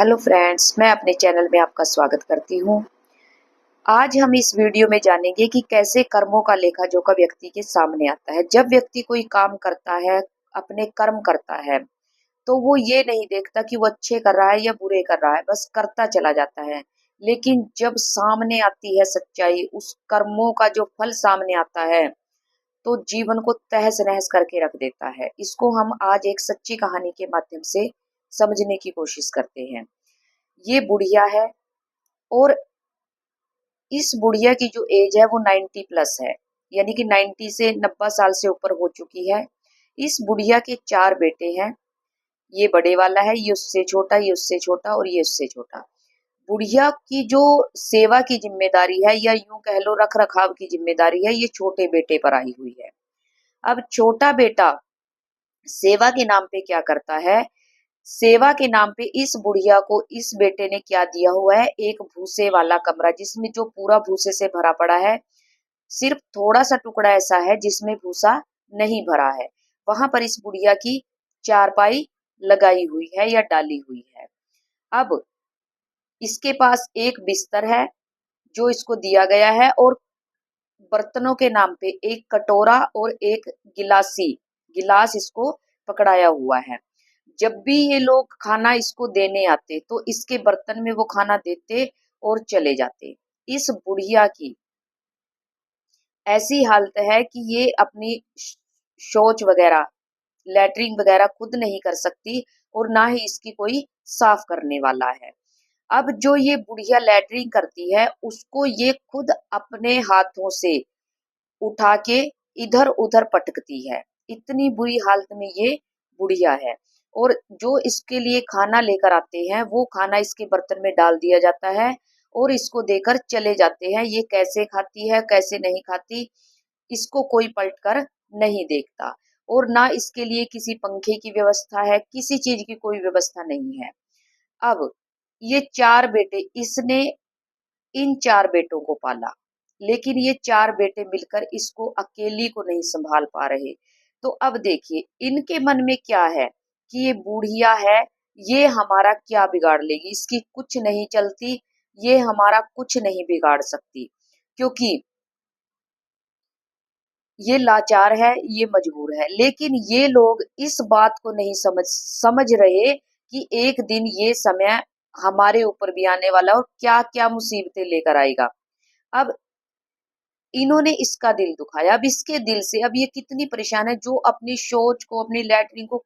Hello friends, मैं अपने channel में आपका स्वागत करती हूँ। आज हम इस वीडियो में जानेंगे कि कैसे कर्मों का लेखा जोखा व्यक्ति के सामने आता है। जब व्यक्ति कोई काम करता है, अपने कर्म करता है, तो वो ये नहीं देखता कि वो अच्छे कर रहा है या बुरे कर रहा है, बस करता चला जाता है। लेकिन जब सामने आती है सच्चाई, उस कर्मों का जो फल सामने आता है, तो जीवन को तहस नहस करके रख देता है। इसको हम आज एक सच्ची कहानी के माध्यम से समझने की कोशिश करते हैं। ये बुढ़िया है और इस बुढ़िया की जो एज है वो 90 प्लस है, यानी कि 90 से 90 साल से ऊपर हो चुकी है। इस बुढ़िया के 4 बेटे हैं। ये बड़े वाला है, ये उससे छोटा, ये उससे छोटा और ये उससे छोटा। बुढ़िया की जो सेवा की जिम्मेदारी है या यूं कह लो रख रखाव की जिम्मेदारी है, ये छोटे बेटे पर आई हुई है। अब छोटा बेटा सेवा के नाम पे क्या करता है? सेवा के नाम पे इस बुढ़िया को इस बेटे ने क्या दिया हुआ है? एक भूसे वाला कमरा, जिसमें जो पूरा भूसे से भरा पड़ा है। सिर्फ थोड़ा सा टुकड़ा ऐसा है जिसमें भूसा नहीं भरा है। वहां पर इस बुढ़िया की चारपाई लगाई हुई है या डाली हुई है। अब इसके पास एक बिस्तर है जो इसको दिया गया है, और बर्तनों के नाम पे एक कटोरा और एक गिलास इसको पकड़ाया हुआ है। जब भी ये लोग खाना इसको देने आते तो इसके बर्तन में वो खाना देते और चले जाते। इस बुढ़िया की ऐसी हालत है कि ये अपनी शौच वगैरह, लैट्रिन वगैरह खुद नहीं कर सकती, और ना ही इसकी कोई साफ करने वाला है। अब जो ये बुढ़िया लैट्रिन करती है, उसको ये खुद अपने हाथों से उठा के इधर उधर पटकती है। इतनी बुरी हालत में ये बुढ़िया है। और जो इसके लिए खाना लेकर आते हैं, वो खाना इसके बर्तन में डाल दिया जाता है और इसको देकर चले जाते हैं। ये कैसे खाती है, कैसे नहीं खाती, इसको कोई पलट कर नहीं देखता। और ना इसके लिए किसी पंखे की व्यवस्था है, किसी चीज की कोई व्यवस्था नहीं है। अब ये 4 बेटे, इसने इन 4 बेटों को पाला, लेकिन ये 4 बेटे मिलकर इसको अकेली को नहीं संभाल पा रहे। तो अब देखिए इनके मन में क्या है कि ये बूढ़िया है, ये हमारा क्या बिगाड़ लेगी, इसकी कुछ नहीं चलती, ये हमारा कुछ नहीं बिगाड़ सकती, क्योंकि ये लाचार है, ये मजबूर है। लेकिन ये लोग इस बात को नहीं समझ रहे कि एक दिन ये समय हमारे ऊपर भी आने वाला और क्या क्या मुसीबतें लेकर आएगा। अब इन्होंने इसका दिल दुखाया। अब इसके दिल से अब ये कितनी परेशान है, जो अपनी शौच को, अपनी लैट्रिन को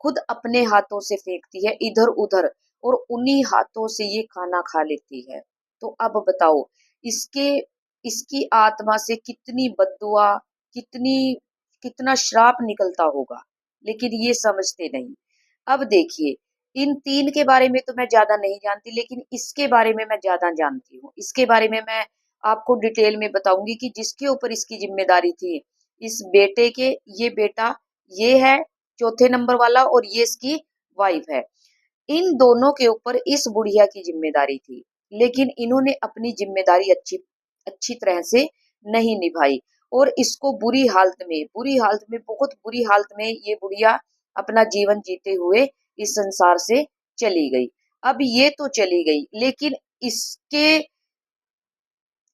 खुद अपने हाथों से फेंकती है इधर उधर, और उन्हीं हाथों से ये खाना खा लेती है। तो अब बताओ इसके इसकी आत्मा से कितनी बद्दुआ, कितनी कितना श्राप निकलता होगा। लेकिन ये समझते नहीं। अब देखिए इन 3 के बारे में तो मैं ज्यादा नहीं जानती, लेकिन इसके बारे में मैं ज्यादा जानती हूँ। इसके बारे में मैं आपको डिटेल में बताऊंगी कि जिसके ऊपर इसकी जिम्मेदारी थी, इस बेटे के, ये बेटा ये है चौथे नंबर वाला, और ये इसकी वाइफ है। इन दोनों के ऊपर इस बुढ़िया की जिम्मेदारी थी, लेकिन इन्होंने अपनी जिम्मेदारी अच्छी अच्छी तरह से नहीं निभाई, और इसको बहुत बुरी हालत में ये बुढ़िया अपना जीवन जीते हुए इस संसार से चली गई। अब ये तो चली गई, लेकिन इसके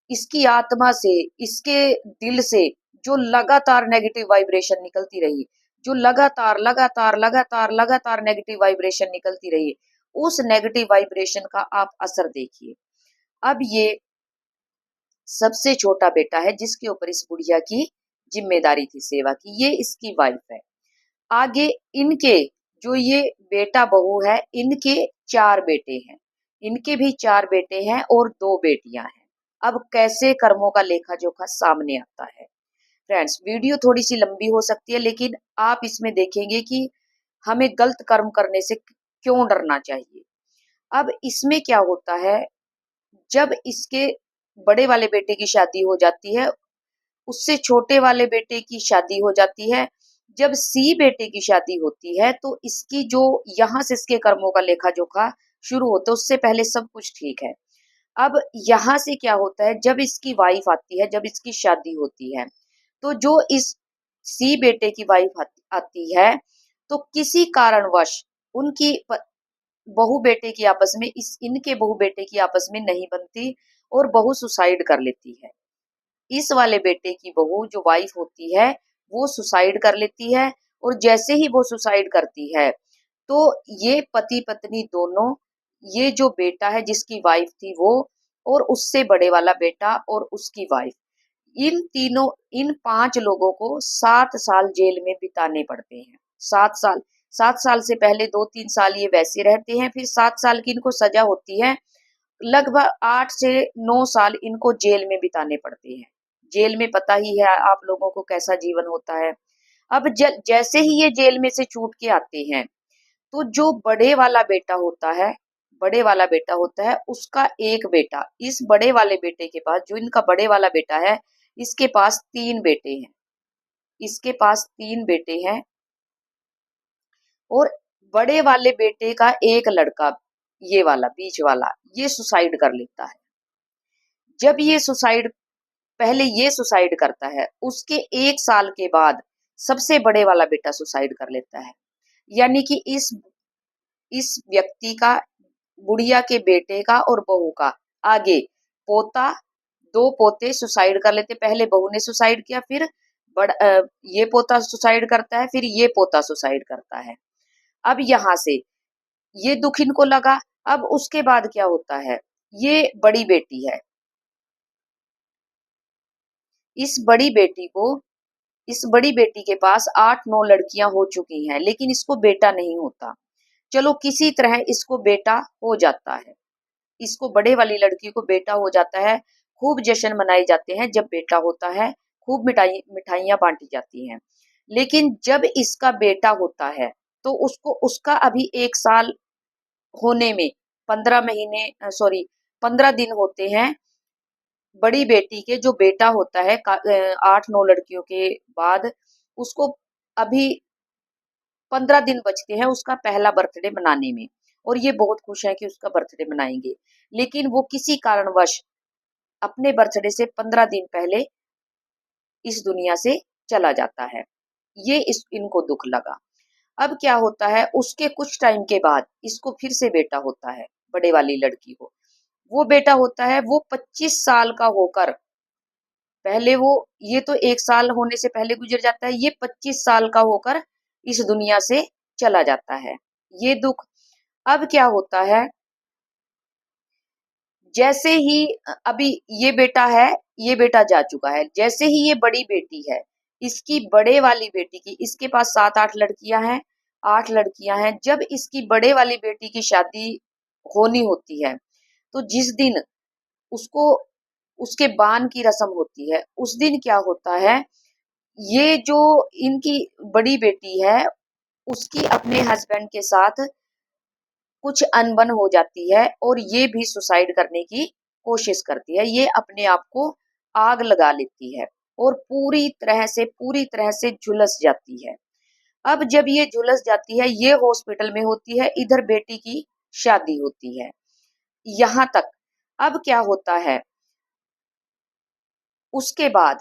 इसकी आत्मा से, इसके दिल से जो लगातार नेगेटिव वाइब्रेशन निकलती रही, जो लगातार लगातार लगातार लगातार नेगेटिव वाइब्रेशन निकलती रही, उस नेगेटिव वाइब्रेशन का आप असर देखिए। अब ये सबसे छोटा बेटा है जिसके ऊपर इस बुढ़िया की जिम्मेदारी थी सेवा की, ये इसकी वाइफ है। आगे इनके जो ये बेटा बहू है, इनके 4 बेटे हैं। इनके भी 4 बेटे हैं और 2 बेटियां हैं। अब कैसे कर्मों का लेखा जोखा सामने आता है? फ्रेंड्स, वीडियो थोड़ी सी लंबी हो सकती है, लेकिन आप इसमें देखेंगे कि हमें गलत कर्म करने से क्यों डरना चाहिए। अब इसमें क्या होता है, जब इसके बड़े वाले बेटे की शादी हो जाती है, उससे छोटे वाले बेटे की शादी हो जाती है। जब सी बेटे की शादी होती है, तो इसकी जो यहाँ से इसके कर्मों का लेखा जोखा शुरू होता है, उससे पहले सब कुछ ठीक है। अब यहाँ से क्या होता है, जब इसकी वाइफ आती है, जब इसकी शादी होती है, तो जो इस सी बेटे की वाइफ आती है, तो किसी कारणवश उनकी बहू बेटे की आपस में इनके बहू बेटे की आपस में नहीं बनती और बहू सुसाइड कर लेती है। इस वाले बेटे की बहू जो वाइफ होती है वो सुसाइड कर लेती है, और जैसे ही वो सुसाइड करती है तो ये पति पत्नी दोनों, ये जो बेटा है जिसकी वाइफ थी वो, और उससे बड़े वाला बेटा और उसकी वाइफ, इन तीनों, इन 5 लोगों को 7 साल जेल में बिताने पड़ते हैं। 7 साल, 7 साल से पहले 2-3 साल ये वैसे रहते हैं, फिर 7 साल की इनको सजा होती है। लगभग 8 से 9 साल इनको जेल में बिताने पड़ते हैं। जेल में पता ही है आप लोगों को कैसा जीवन होता है। अब जैसे ही ये जेल में से छूट के आते हैं, तो जो बड़े वाला बेटा होता है, उसका एक बेटा, इस बड़े वाले बेटे के पास, जो इनका बड़े वाला बेटा है, इसके पास 3 बेटे हैं। इसके पास 3 बेटे हैं, और बड़े वाले बेटे का एक लड़का, ये वाला बीच वाला, ये सुसाइड कर लेता है। जब ये सुसाइड पहले ये सुसाइड करता है, उसके 1 साल के बाद सबसे बड़े वाला बेटा सुसाइड कर लेता है। यानी कि इस व्यक्ति का, बुढ़िया के बेटे का और बहू का, आगे पोता, 2 पोते सुसाइड कर लेते। पहले बहू ने सुसाइड किया, फिर ये पोता सुसाइड करता है, फिर ये पोता सुसाइड करता है। अब यहाँ से ये दुख इनको लगा। अब उसके बाद क्या होता है, ये बड़ी बेटी है, इस बड़ी बेटी को, इस बड़ी बेटी के पास 8-9 लड़कियां हो चुकी हैं, लेकिन इसको बेटा नहीं होता। चलो किसी तरह इसको बेटा हो जाता है, इसको बड़े वाली लड़की को बेटा हो जाता है। खूब जश्न मनाए जाते हैं जब बेटा होता है, खूब मिठाइयां बांटी जाती हैं। लेकिन जब इसका बेटा होता है तो उसको, उसका अभी 1 साल होने में 15 महीने, सॉरी 15 दिन होते हैं। बड़ी बेटी के जो बेटा होता है 8-9 लड़कियों के बाद, उसको अभी 15 दिन बचते हैं उसका पहला बर्थडे मनाने में, और ये बहुत खुश है कि उसका बर्थडे मनाएंगे। लेकिन वो किसी कारणवश अपने बर्थडे से 15 दिन पहले इस दुनिया से चला जाता है। ये इनको दुख लगा। अब क्या होता है, उसके कुछ टाइम के बाद इसको फिर से बेटा होता है, बड़े वाली लड़की को। वो बेटा होता है, वो 25 साल का होकर, पहले वो, ये तो 1 साल होने से पहले गुजर जाता है, ये 25 साल का होकर इस दुनिया से चला जाता है। ये दुख। अब क्या होता है, जैसे ही अभी ये बेटा है, ये बेटा जा चुका है, जैसे ही ये बड़ी बेटी है, इसकी बड़े वाली बेटी की, इसके पास 7-8 लड़कियां हैं, 8 लड़कियां हैं। जब इसकी बड़े वाली बेटी की शादी होनी होती है, तो जिस दिन उसको, उसके बान की रस्म होती है, उस दिन क्या होता है, ये जो इनकी बड़ी बेटी है, उसकी अपने हस्बैंड के साथ कुछ अनबन हो जाती है, और ये भी सुसाइड करने की कोशिश करती है। ये अपने आप को आग लगा लेती है और पूरी तरह से झुलस जाती है। अब जब ये झुलस जाती है, ये हॉस्पिटल में होती है, इधर बेटी की शादी होती है। यहाँ तक। अब क्या होता है, उसके बाद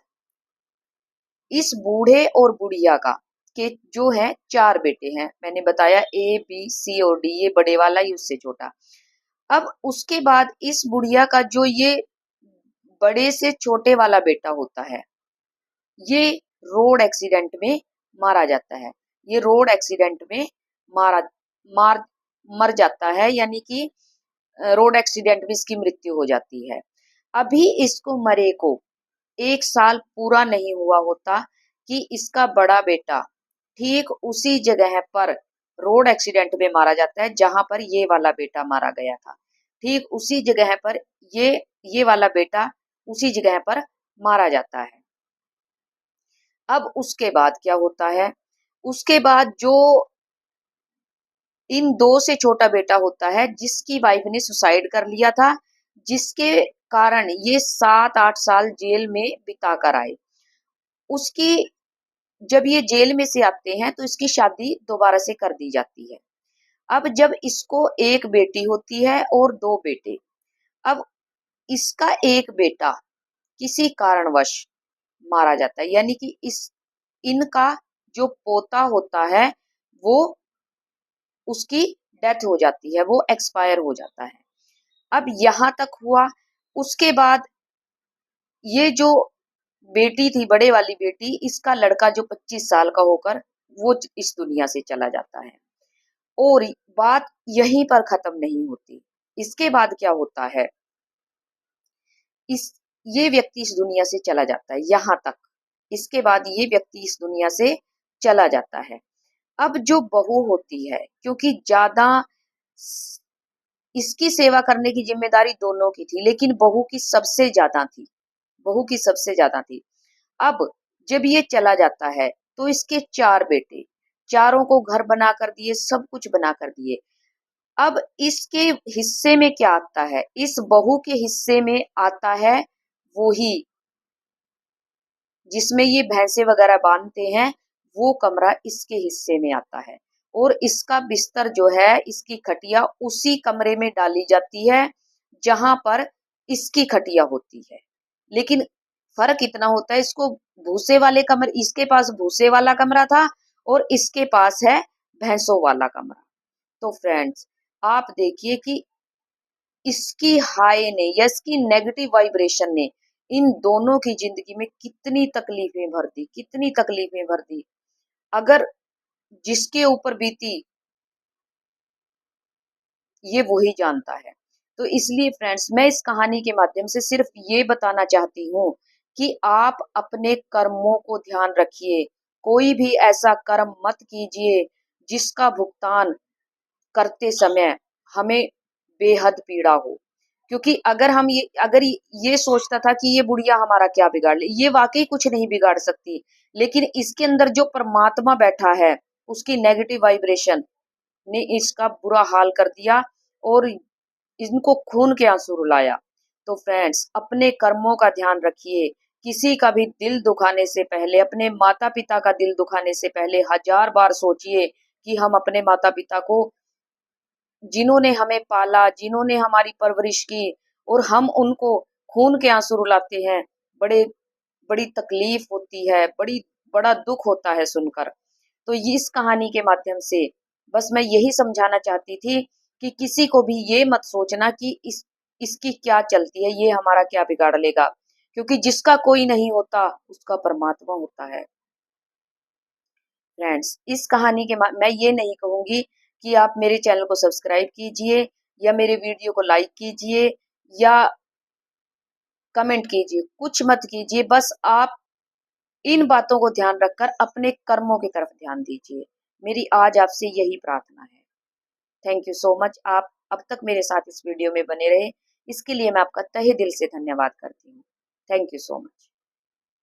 इस बूढ़े और बुढ़िया का, के जो है 4 बेटे हैं, मैंने बताया A B C और D, ये बड़े वाला ही उससे छोटा। अब उसके बाद इस बुढ़िया का जो ये बड़े से छोटे वाला बेटा होता है, ये रोड एक्सीडेंट में मारा जाता है। ये रोड एक्सीडेंट में मारा मार मर जाता है, यानी कि रोड एक्सीडेंट में इसकी मृत्यु हो जाती है। अभी इसको मरे को 1 साल पूरा नहीं हुआ होता कि इसका बड़ा बेटा ठीक उसी जगह पर रोड एक्सीडेंट में मारा जाता है जहां पर ये वाला बेटा मारा गया था। ठीक उसी जगह पर ये वाला बेटा उसी जगह पर मारा जाता है। अब उसके बाद क्या होता है, उसके बाद जो इन 2 से छोटा बेटा होता है, जिसकी वाइफ ने सुसाइड कर लिया था, जिसके कारण ये 7-8 साल जेल में बिता कर आए। उसकी, जब ये जेल में से आते हैं तो इसकी शादी दोबारा से कर दी जाती है। अब जब इसको एक बेटी होती है और 2 बेटे। अब इसका एक बेटा किसी कारणवश मारा जाता है, यानी कि इनका जो पोता होता है वो उसकी डेथ हो जाती है, वो एक्सपायर हो जाता है। अब यहाँ तक हुआ, उसके बाद ये जो बेटी थी, बड़े वाली बेटी, इसका लड़का जो 25 साल का होकर वो इस दुनिया से चला जाता है। और बात यहीं पर खत्म नहीं होती। इसके बाद क्या होता है, इस ये व्यक्ति इस दुनिया से चला जाता है यहाँ तक। इसके बाद ये व्यक्ति इस दुनिया से चला जाता है। अब जो बहू होती है, क्योंकि ज्यादा इसकी सेवा करने की जिम्मेदारी दोनों की थी, लेकिन बहू की सबसे ज्यादा थी, बहू की सबसे ज्यादा थी। अब जब ये चला जाता है तो इसके 4 बेटे, चारों को घर बना कर दिए, सब कुछ बना कर दिए। अब इसके हिस्से में क्या आता है, इस बहू के हिस्से में आता है वही जिसमें ये भैंसे वगैरह बांधते हैं, वो कमरा इसके हिस्से में आता है। और इसका बिस्तर जो है, इसकी खटिया उसी कमरे में डाली जाती है जहां पर इसकी खटिया होती है। लेकिन फर्क इतना होता है, इसको भूसे वाले कमरे, इसके पास भूसे वाला कमरा था और इसके पास है भैंसों वाला कमरा। तो फ्रेंड्स, आप देखिए कि इसकी हाय ने या इसकी नेगेटिव वाइब्रेशन ने इन दोनों की जिंदगी में कितनी तकलीफें भर दी, कितनी तकलीफें भर दी। अगर जिसके ऊपर बीती ये वही जानता है। तो इसलिए फ्रेंड्स, मैं इस कहानी के माध्यम से सिर्फ ये बताना चाहती हूँ कि आप अपने कर्मों को ध्यान रखिए। कोई भी ऐसा कर्म मत कीजिए जिसका भुगतान करते समय हमें बेहद पीड़ा हो। क्योंकि अगर ये सोचता था कि ये बुढ़िया हमारा क्या बिगाड़ ले, ये वाकई कुछ नहीं बिगाड़ सकती, लेकिन इसके अंदर जो परमात्मा बैठा है, उसकी नेगेटिव वाइब्रेशन ने इसका बुरा हाल कर दिया और इनको खून के आंसू रुलाया। तो फ्रेंड्स, अपने कर्मों का ध्यान रखिए। किसी का भी दिल दुखाने से पहले, अपने माता पिता का दिल दुखाने से पहले 1000 बार सोचिए कि हम अपने माता पिता को, जिन्होंने हमें पाला, जिन्होंने हमारी परवरिश की, और हम उनको खून के आंसू रुलाते हैं, बड़े बड़ी तकलीफ होती है, बड़ा दुख होता है सुनकर। तो ये इस कहानी के माध्यम से बस मैं यही समझाना चाहती थी कि किसी को भी ये मत सोचना कि इसकी क्या चलती है, ये हमारा क्या बिगाड़ लेगा, क्योंकि जिसका कोई नहीं होता उसका परमात्मा होता है। फ्रेंड्स, इस कहानी के मैं ये नहीं कहूंगी कि आप मेरे चैनल को सब्सक्राइब कीजिए या मेरे वीडियो को लाइक कीजिए या कमेंट कीजिए, कुछ मत कीजिए। बस आप इन बातों को ध्यान रखकर अपने कर्मों की तरफ ध्यान दीजिए। मेरी आज आपसे यही प्रार्थना है। Thank you so much. आप अब तक मेरे साथ इस वीडियो में बने रहे, इसके लिए मैं आपका तहे दिल से धन्यवाद करती हूँ। Thank you so much.